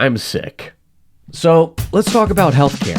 I'm sick. So let's talk about healthcare.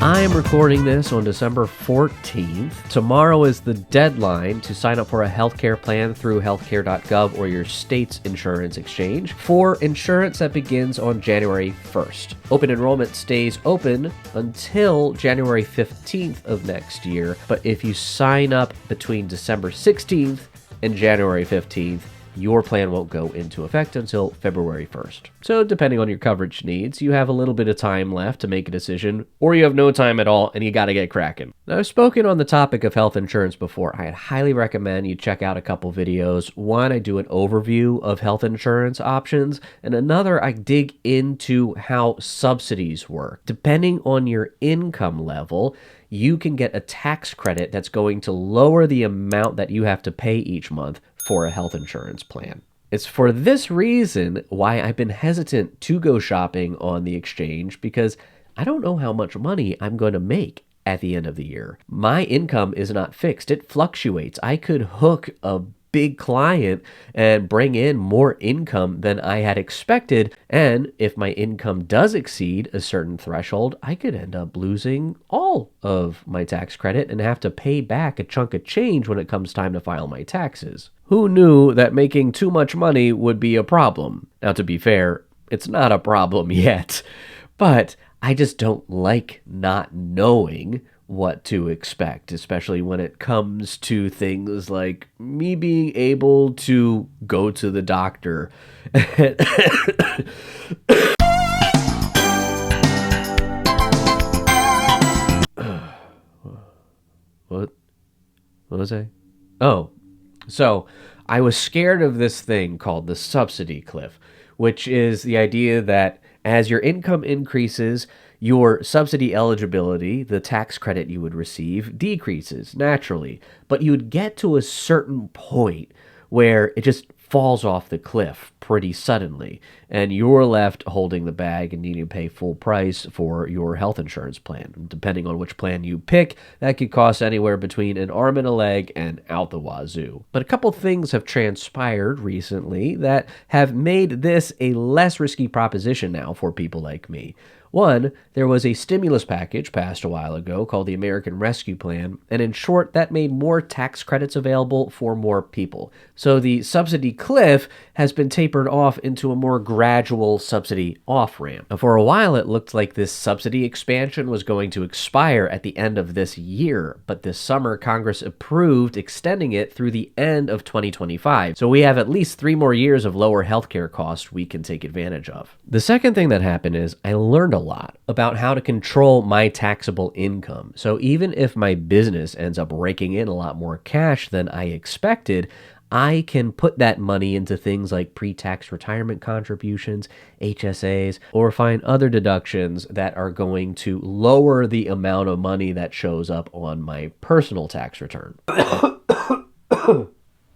I am recording this on December 14th. Tomorrow is the deadline to sign up for a healthcare plan through healthcare.gov or your state's insurance exchange for insurance that begins on January 1st. Open enrollment stays open until January 15th of next year, but if you sign up between December 16th and January 15th, your plan won't go into effect until February 1st. So depending on your coverage needs, you have a little bit of time left to make a decision, or you have no time at all and you gotta get cracking. Now, I've spoken on the topic of health insurance before. I'd highly recommend you check out a couple videos. One, I do an overview of health insurance options, and another, I dig into how subsidies work. Depending on your income level, you can get a tax credit that's going to lower the amount that you have to pay each month for a health insurance plan. It's for this reason why I've been hesitant to go shopping on the exchange, because I don't know how much money I'm going to make at the end of the year. My income is not fixed. It fluctuates. I could hook a big client and bring in more income than I had expected. And if my income does exceed a certain threshold, I could end up losing all of my tax credit and have to pay back a chunk of change when it comes time to file my taxes. Who knew that making too much money would be a problem? Now, to be fair, it's not a problem yet, but I just don't like not knowing what to expect, especially when it comes to things like me being able to go to the doctor. What was I? Oh, so I was scared of this thing called the Subsidy Cliff, which is the idea that as your income increases, your subsidy eligibility, the tax credit you would receive, decreases naturally. But you would get to a certain point where it just falls off the cliff pretty suddenly, and you're left holding the bag and needing to pay full price for your health insurance plan. Depending on which plan you pick, that could cost anywhere between an arm and a leg and out the wazoo. But a couple things have transpired recently that have made this a less risky proposition now for people like me. One, there was a stimulus package passed a while ago called the American Rescue Plan, and in short, that made more tax credits available for more people. So the subsidy cliff has been tapered off into a more gradual subsidy off-ramp. Now, for a while, it looked like this subsidy expansion was going to expire at the end of this year, but this summer, Congress approved extending it through the end of 2025. So we have at least 3 more years of lower healthcare costs we can take advantage of. The second thing that happened is I learned a lot about how to control my taxable income. So even if my business ends up raking in a lot more cash than I expected, I can put that money into things like pre-tax retirement contributions, HSAs, or find other deductions that are going to lower the amount of money that shows up on my personal tax return.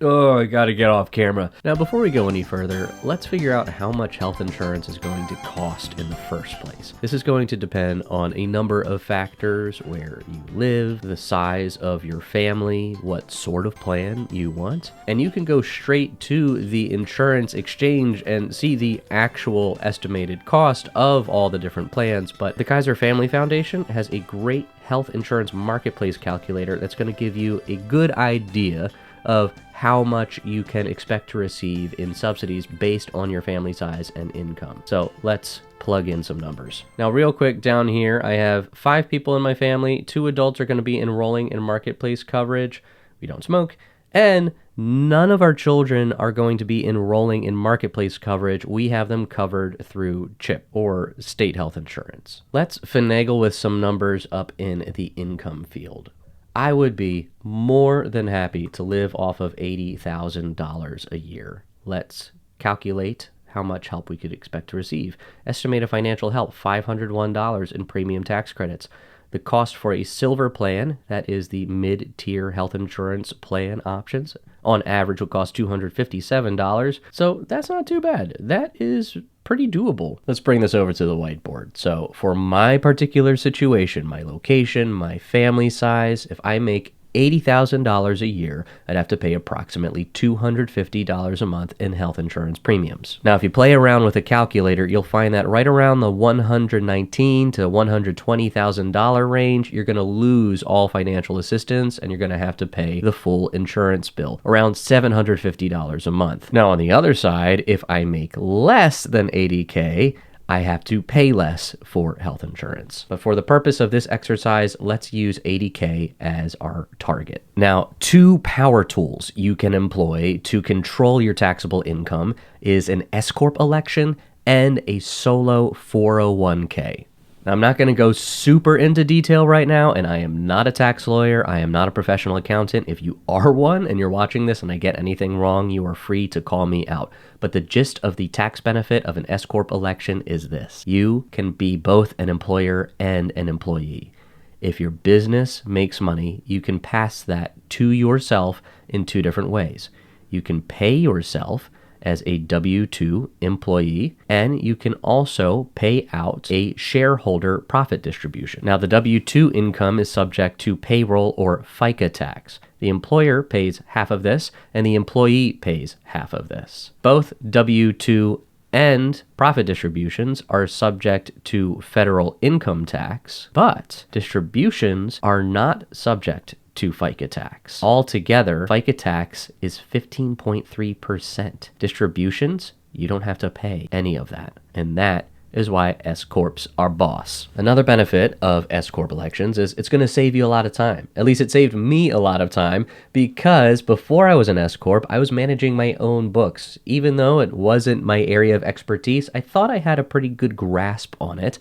Oh, I gotta get off camera. Now, before we go any further, let's figure out how much health insurance is going to cost in the first place. This is going to depend on a number of factors: where you live, the size of your family, what sort of plan you want. And you can go straight to the insurance exchange and see the actual estimated cost of all the different plans. But the Kaiser Family Foundation has a great health insurance marketplace calculator that's going to give you a good idea of how much you can expect to receive in subsidies based on your family size and income. So let's plug in some numbers. Now, real quick, down here, I have 5 people in my family. 2 adults are going to be enrolling in marketplace coverage. We don't smoke. And none of our children are going to be enrolling in marketplace coverage. We have them covered through CHIP, or state health insurance. Let's finagle with some numbers up in the income field. I would be more than happy to live off of $80,000 a year. Let's calculate how much help we could expect to receive. Estimated financial help, $501 in premium tax credits. The cost for a silver plan, that is the mid-tier health insurance plan options, on average will cost $257. So that's not too bad. That is pretty doable. Let's bring this over to the whiteboard. So for my particular situation, my location, my family size, if I make $80,000 a year, I'd have to pay approximately $250 a month in health insurance premiums. Now, if you play around with a calculator, you'll find that right around the $119,000 to $120,000 range, you're going to lose all financial assistance and you're going to have to pay the full insurance bill, around $750 a month. Now, on the other side, if I make less than $80K, I have to pay less for health insurance. But for the purpose of this exercise, let's use $80K as our target. Now, two power tools you can employ to control your taxable income is an S-Corp election and a solo 401k. Now, I'm not going to go super into detail right now, and I am not a tax lawyer. I am not a professional accountant. If you are one and you're watching this and I get anything wrong, you are free to call me out. But the gist of the tax benefit of an S-Corp election is this. You can be both an employer and an employee. If your business makes money, you can pass that to yourself in two different ways. You can pay yourself as a W-2 employee, and you can also pay out a shareholder profit distribution. Now, the W-2 income is subject to payroll or FICA tax. The employer pays half of this, and the employee pays half of this. Both W-2 and profit distributions are subject to federal income tax, but distributions are not subject to FICA tax. Altogether, FICA tax is 15.3%. Distributions, you don't have to pay any of that. And that is why S-Corps are boss. Another benefit of S-Corp elections is it's going to save you a lot of time. At least it saved me a lot of time, because before I was an S-Corp, I was managing my own books. Even though it wasn't my area of expertise, I thought I had a pretty good grasp on it.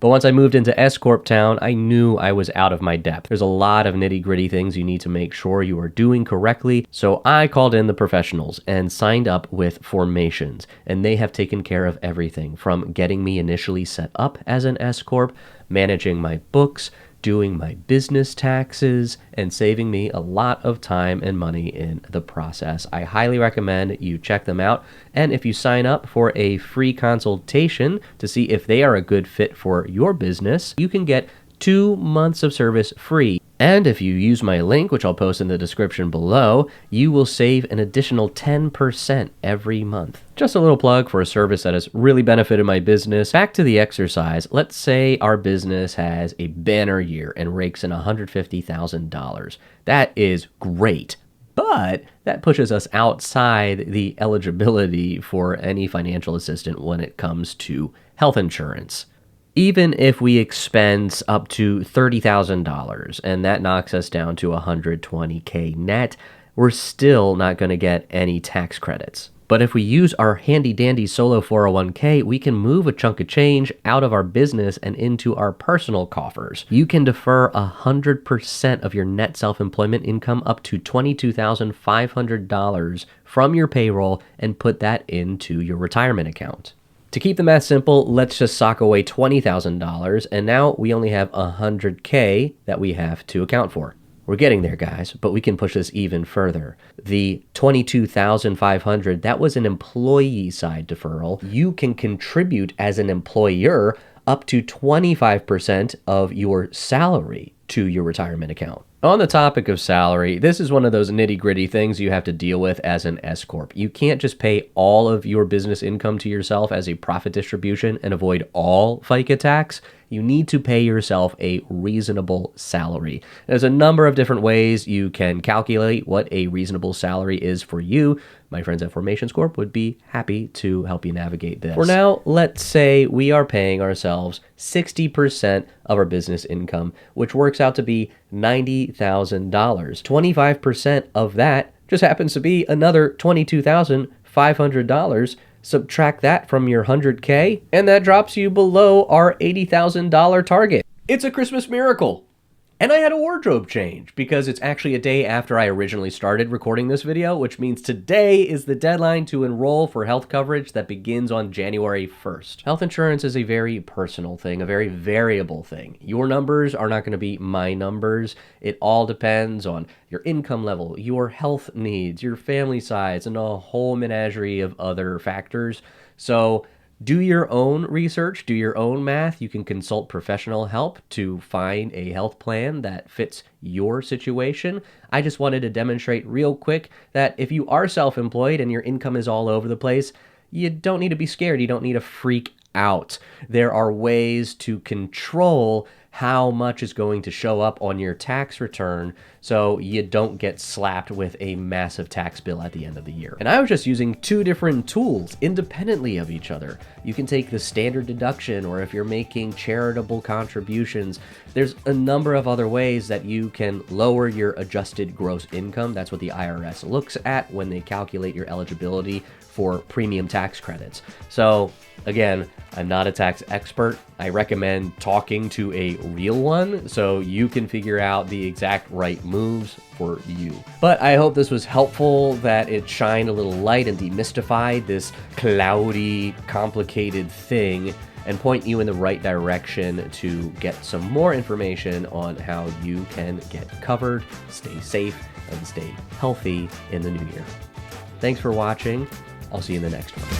But once I moved into S-Corp town, I knew I was out of my depth. There's a lot of nitty-gritty things you need to make sure you are doing correctly. So I called in the professionals and signed up with Formations, and they have taken care of everything from getting me initially set up as an S-Corp, managing my books, doing my business taxes, and saving me a lot of time and money in the process. I highly recommend you check them out. And if you sign up for a free consultation to see if they are a good fit for your business, you can get 2 months of service free. And if you use my link, which I'll post in the description below, you will save an additional 10% every month. Just a little plug for a service that has really benefited my business. Back to the exercise. Let's say our business has a banner year and rakes in $150,000. That is great. But that pushes us outside the eligibility for any financial assistance when it comes to health insurance. Even if we expense up to $30,000 and that knocks us down to $120K net, we're still not going to get any tax credits. But if we use our handy dandy solo 401k, we can move a chunk of change out of our business and into our personal coffers. You can defer 100% of your net self-employment income up to $22,500 from your payroll and put that into your retirement account. To keep the math simple, let's just sock away $20,000, and now we only have $100K that we have to account for. We're getting there, guys, but we can push this even further. The $22,500, that was an employee side deferral. You can contribute as an employer up to 25% of your salary to your retirement account. On the topic of salary, this is one of those nitty-gritty things you have to deal with as an S-Corp. You can't just pay all of your business income to yourself as a profit distribution and avoid all FICA tax. You need to pay yourself a reasonable salary. There's a number of different ways you can calculate what a reasonable salary is for you. My friends at Formations Corp would be happy to help you navigate this. For now, let's say we are paying ourselves 60% of our business income, which works out to be $90,000. 25% of that just happens to be another $22,500. Subtract that from your 100K, and that drops you below our $80,000 target. It's a Christmas miracle. And I had a wardrobe change because it's actually a day after I originally started recording this video, which means today is the deadline to enroll for health coverage that begins on January 1st. Health insurance is a very personal thing, a very variable thing. Your numbers are not going to be my numbers. It all depends on your income level, your health needs, your family size, and a whole menagerie of other factors. So Do your own research, do your own math. You can consult professional help to find a health plan that fits your situation. I just wanted to demonstrate real quick that if you are self-employed and your income is all over the place, you don't need to be scared. You don't need to freak out. There are ways to control how much is going to show up on your tax return so you don't get slapped with a massive tax bill at the end of the year. And I was just using two different tools independently of each other. You can take the standard deduction, or if you're making charitable contributions, there's a number of other ways that you can lower your adjusted gross income. That's what the IRS looks at when they calculate your eligibility for premium tax credits. So again, I'm not a tax expert. I recommend talking to a real one so you can figure out the exact right moves for you. But I hope this was helpful, that it shined a little light and demystified this cloudy, complicated thing, and point you in the right direction to get some more information on how you can get covered, stay safe, and stay healthy in the new year. Thanks for watching. I'll see you in the next one.